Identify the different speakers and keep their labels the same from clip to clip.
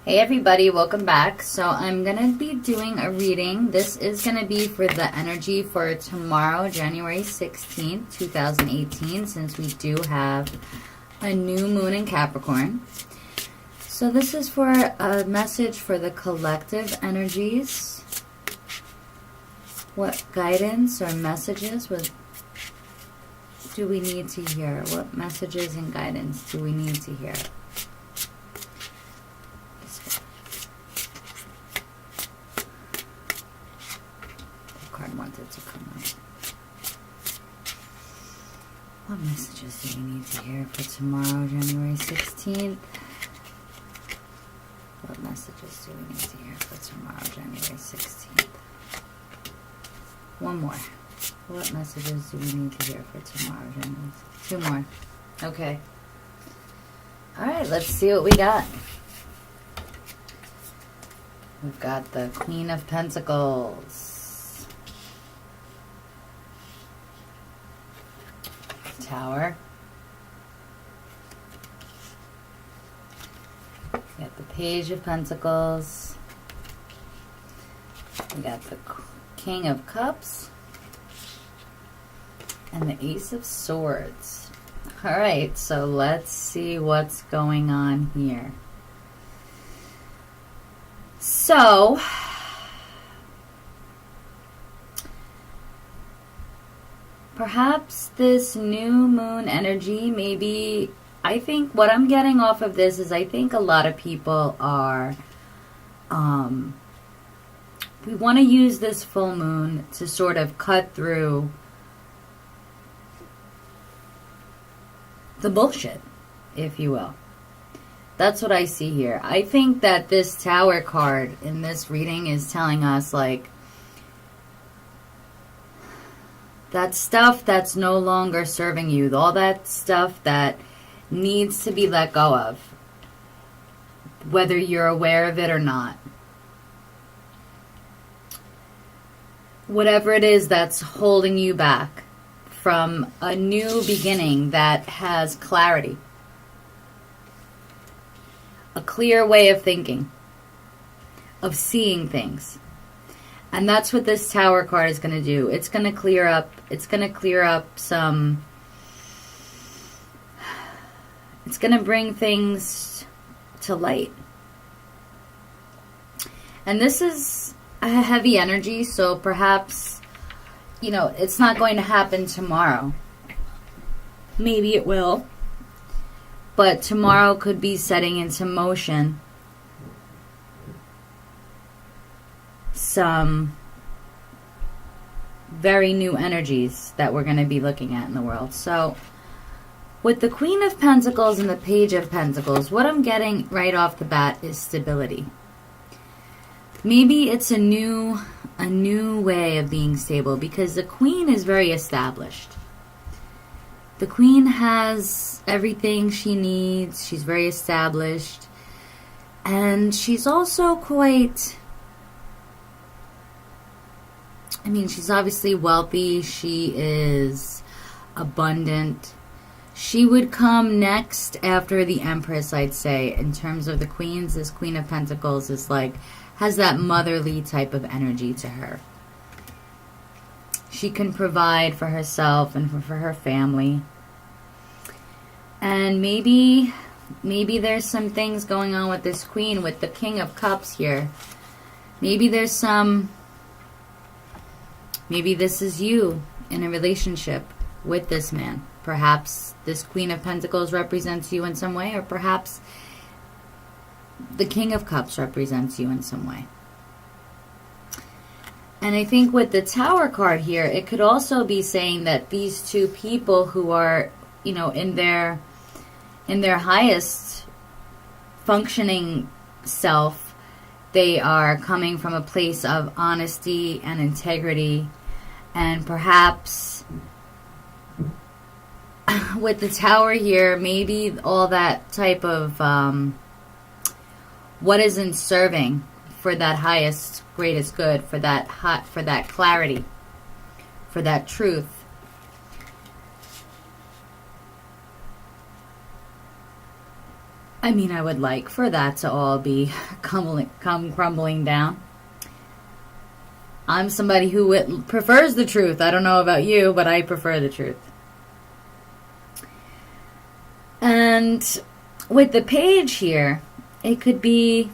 Speaker 1: Hey everybody, welcome back. So I'm going to be doing a reading. This is going to be for the energy for tomorrow, January 16th, 2018, since we do have a new moon in Capricorn. So this is for a message for the collective energies. What guidance or messages do we need to hear? What messages and guidance do we need to hear? Wanted to come up. What messages do we need to hear for tomorrow, January 16th? What messages do we need to hear for tomorrow, January 16th? One more. What messages do we need to hear for tomorrow, January 16th? Two more. Okay. Alright, let's see what we got. We've got the Queen of Pentacles. Tower. We got the Page of Pentacles. We got the King of Cups. And the Ace of Swords. Alright, so let's see what's going on here. So, perhaps this new moon energy, maybe, I think what I'm getting off of this is I think a lot of people are, we want to use this full moon to sort of cut through the bullshit, if you will. That's what I see here. I think that this Tower card in this reading is telling us, like, that stuff that's no longer serving you, all that stuff that needs to be let go of, whether you're aware of it or not. Whatever it is that's holding you back from a new beginning that has clarity. A clear way of thinking, of seeing things. And that's what this Tower card is going to do. It's going to clear up, some, it's going to bring things to light. And this is a heavy energy, so perhaps, you know, it's not going to happen tomorrow. Maybe it will. But tomorrow could be setting into motion some very new energies that we're going to be looking at in the world. So with the Queen of Pentacles and the Page of Pentacles, what I'm getting right off the bat is stability. Maybe it's a new way of being stable, because the Queen is very established. The Queen has everything she needs. She's very established. And she's also quite, I mean, she's obviously wealthy. She is abundant. She would come next after the Empress, I'd say, in terms of the queens. This Queen of Pentacles is like, has that motherly type of energy to her. She can provide for herself and for her family. And maybe there's some things going on with this Queen, with the King of Cups here. Maybe there's some, maybe this is you in a relationship with this man. Perhaps this Queen of Pentacles represents you in some way, or perhaps the King of Cups represents you in some way. And I think with the Tower card here, it could also be saying that these two people who are, you know, in their highest functioning self, they are coming from a place of honesty and integrity. And perhaps with the Tower here, maybe all that type of what isn't serving for that highest, greatest good, for that clarity, for that truth. I mean, I would like for that to all be come crumbling down. I'm somebody who prefers the truth. I don't know about you, but I prefer the truth. And with the page here, it could be,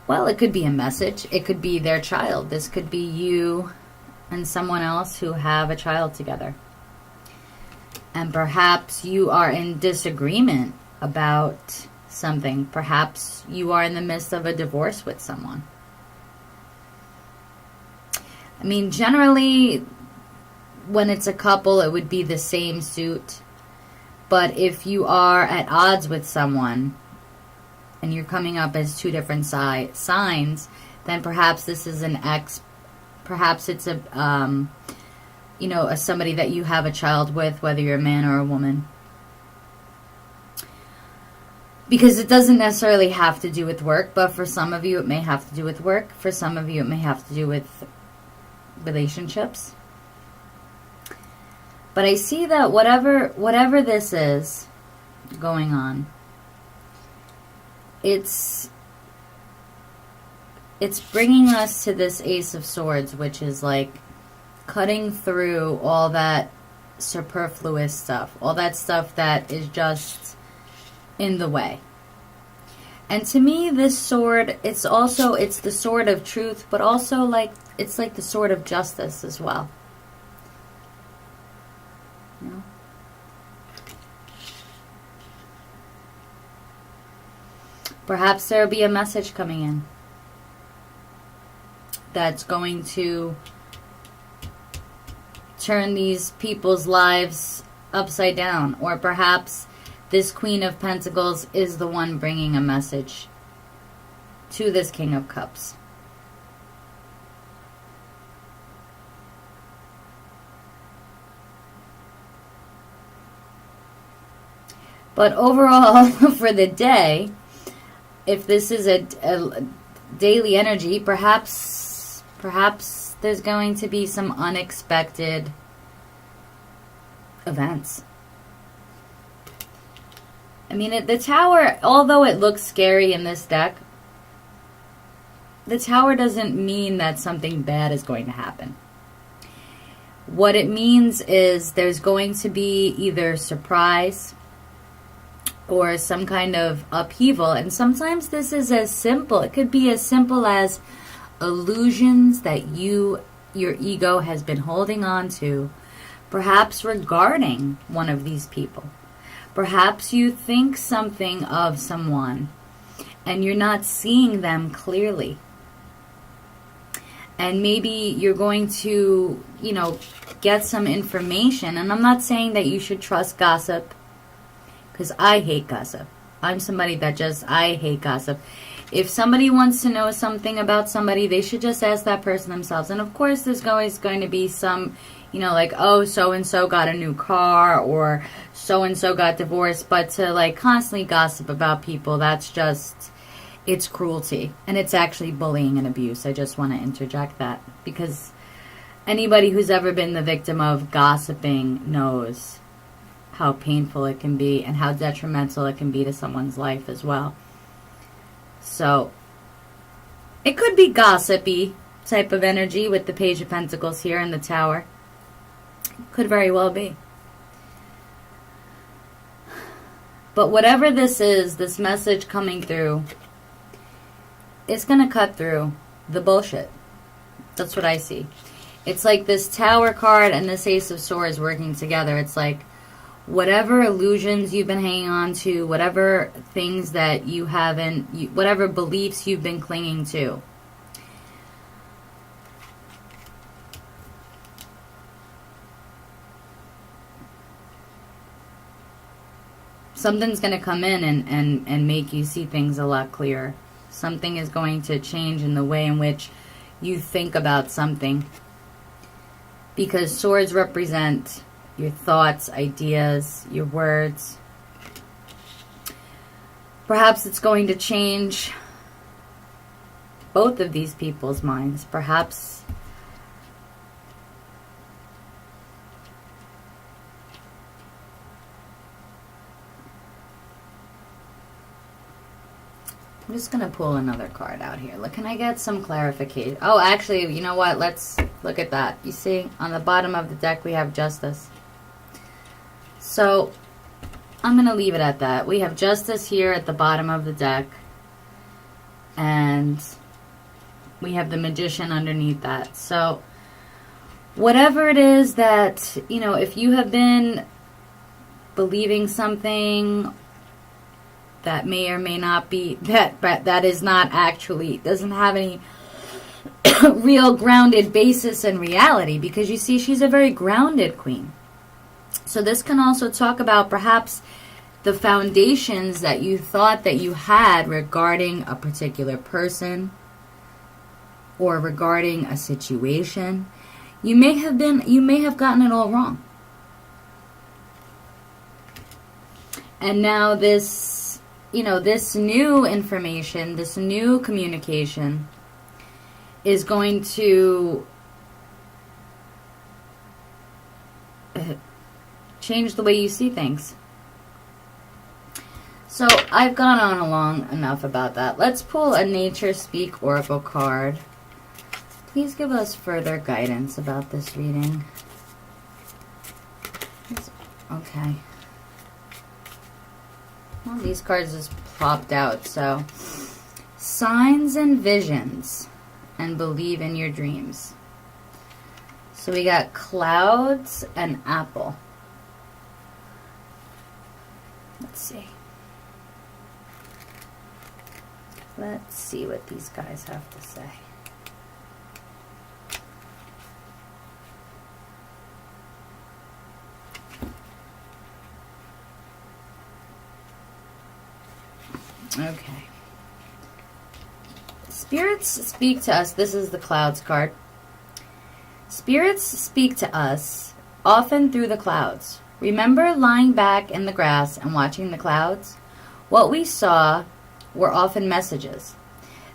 Speaker 1: well, it could be a message. It could be their child. This could be you and someone else who have a child together. And perhaps you are in disagreement about something. Perhaps you are in the midst of a divorce with someone. I mean, generally, when it's a couple, it would be the same suit. But if you are at odds with someone and you're coming up as two different signs, then perhaps this is an ex. Perhaps it's a somebody that you have a child with, whether you're a man or a woman. Because it doesn't necessarily have to do with work, but for some of you it may have to do with work. For some of you it may have to do with relationships. But I see that whatever this is going on, it's bringing us to this Ace of Swords, which is like cutting through all that superfluous stuff, all that stuff that is just in the way. And to me, this sword, it's the sword of truth, but also it's like the sword of justice as well. You know? Perhaps there will be a message coming in that's going to turn these people's lives upside down. Or perhaps this Queen of Pentacles is the one bringing a message to this King of Cups. But overall, for the day, if this is a daily energy, perhaps there's going to be some unexpected events. I mean, the Tower, although it looks scary in this deck, the Tower doesn't mean that something bad is going to happen. What it means is there's going to be either surprise or some kind of upheaval. And sometimes this is as simple. It could be as simple as illusions that your ego has been holding on to, perhaps regarding one of these people. Perhaps you think something of someone and you're not seeing them clearly. And maybe you're going to, get some information. And I'm not saying that you should trust gossip, because I hate gossip. I'm somebody that I hate gossip. If somebody wants to know something about somebody, they should just ask that person themselves. And of course, there's always going to be some, oh, so-and-so got a new car, or so-and-so got divorced. But to constantly gossip about people, that's just, it's cruelty. And it's actually bullying and abuse. I just want to interject that, because anybody who's ever been the victim of gossiping knows how painful it can be and how detrimental it can be to someone's life as well. So, it could be gossipy type of energy with the Page of Pentacles here in the Tower. Could very well be. But whatever this is, this message coming through, it's going to cut through the bullshit. That's what I see. It's like this Tower card and this Ace of Swords working together. It's like whatever illusions you've been hanging on to, whatever things that you haven't, whatever beliefs you've been clinging to, something's going to come in and make you see things a lot clearer. Something is going to change in the way in which you think about something. Because swords represent your thoughts, ideas, your words. Perhaps it's going to change both of these people's minds. Perhaps I'm just going to pull another card out here. Look, can I get some clarification? Oh, actually, you know what? Let's look at that. You see, on the bottom of the deck, we have Justice. So, I'm going to leave it at that. We have Justice here at the bottom of the deck. And we have the Magician underneath that. So, whatever it is that, you know, if you have been believing something that may or may not be, that is not actually, doesn't have any real grounded basis in reality, because you see, she's a very grounded queen. So this can also talk about perhaps the foundations that you thought that you had regarding a particular person or regarding a situation. You may have gotten it all wrong. And now this, you know, this new information, this new communication is going to change the way you see things. So I've gone on along enough about that. Let's pull a Nature Speak Oracle card. Please give us further guidance about this reading. Okay. Well, these cards just plopped out. So, signs and visions, and believe in your dreams. So we got clouds and apple. Let's see. Let's see what these guys have to say. Okay. Spirits speak to us. This is the clouds card. Spirits speak to us often through the clouds. Remember lying back in the grass and watching the clouds? What we saw were often messages.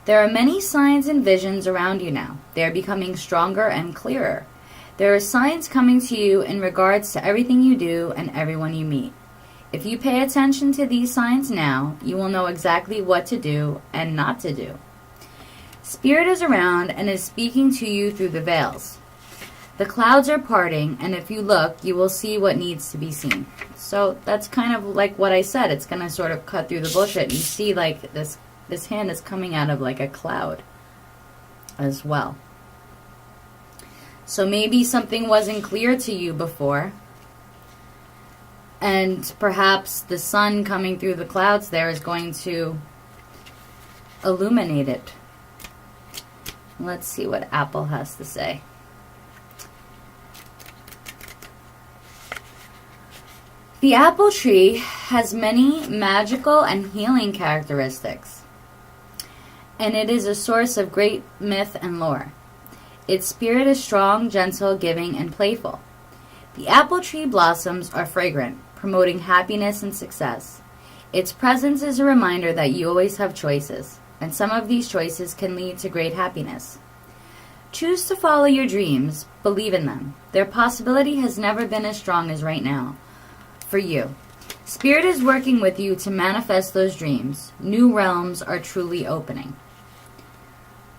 Speaker 1: There are many signs and visions around you now. They are becoming stronger and clearer. There are signs coming to you in regards to everything you do and everyone you meet. If you pay attention to these signs now, you will know exactly what to do and not to do. Spirit is around and is speaking to you through the veils. The clouds are parting, and if you look, you will see what needs to be seen. So that's kind of like what I said. It's going to sort of cut through the bullshit. You see, like, this hand is coming out of like a cloud as well. So maybe something wasn't clear to you before, and perhaps the sun coming through the clouds there is going to illuminate it. Let's see what Apple has to say. The apple tree has many magical and healing characteristics, and it is a source of great myth and lore. Its spirit is strong, gentle, giving, and playful. The apple tree blossoms are fragrant, promoting happiness and success. Its presence is a reminder that you always have choices, and some of these choices can lead to great happiness. Choose to follow your dreams, believe in them. Their possibility has never been as strong as right now. For you, Spirit is working with you to manifest those dreams. New realms are truly opening.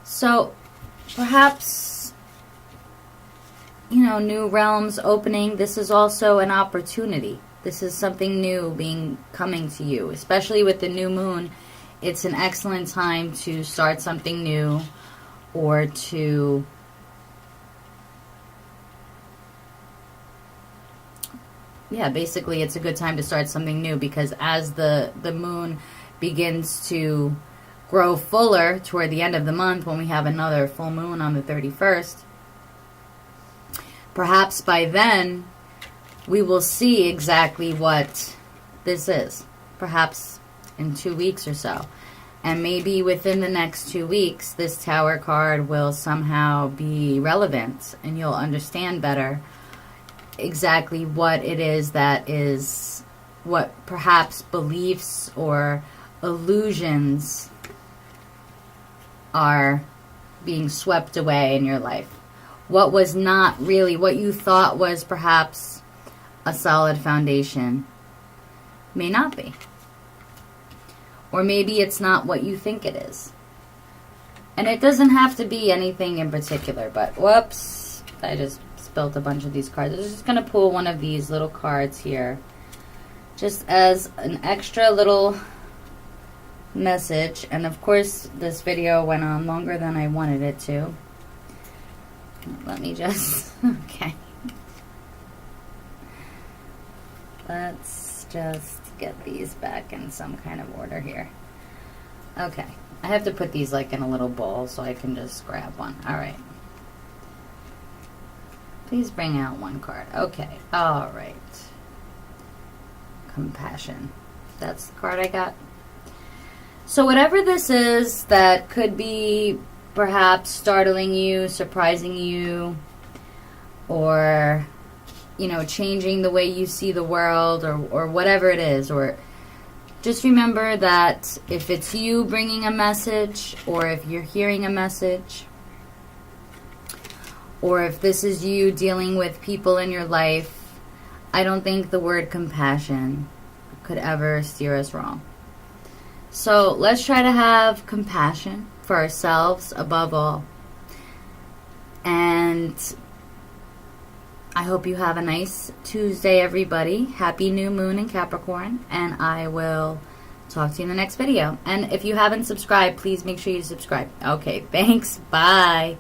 Speaker 1: So, perhaps, you know, new realms opening, this is also an opportunity. This is something new coming to you, especially with the new moon. It's an excellent time to start something new, or to basically it's a good time to start something new, because as the moon begins to grow fuller toward the end of the month, when we have another full moon on the 31st, perhaps by then we will see exactly what this is. Perhaps in 2 weeks or so. And maybe within the next 2 weeks, this Tower card will somehow be relevant, and you'll understand better exactly what it is that is, what perhaps beliefs or illusions are being swept away in your life. What was not really, what you thought was perhaps a solid foundation may not be. Or maybe it's not what you think it is. And it doesn't have to be anything in particular, but whoops, I just spilled a bunch of these cards. I'm just going to pull one of these little cards here, just as an extra little message. And of course, this video went on longer than I wanted it to. Let me just, okay. Let's just get these back in some kind of order here. Okay. I have to put these like in a little bowl so I can just grab one. All right. Please bring out one card. Okay. All right. Compassion. That's the card I got. So whatever this is that could be perhaps startling you, surprising you, or, you know, changing the way you see the world, or whatever it is, or just remember that if it's you bringing a message, or if you're hearing a message, or if this is you dealing with people in your life, I don't think the word compassion could ever steer us wrong. So let's try to have compassion for ourselves above all. And I hope you have a nice Tuesday, everybody. Happy new moon in Capricorn. And I will talk to you in the next video. And if you haven't subscribed, please make sure you subscribe. Okay, thanks. Bye.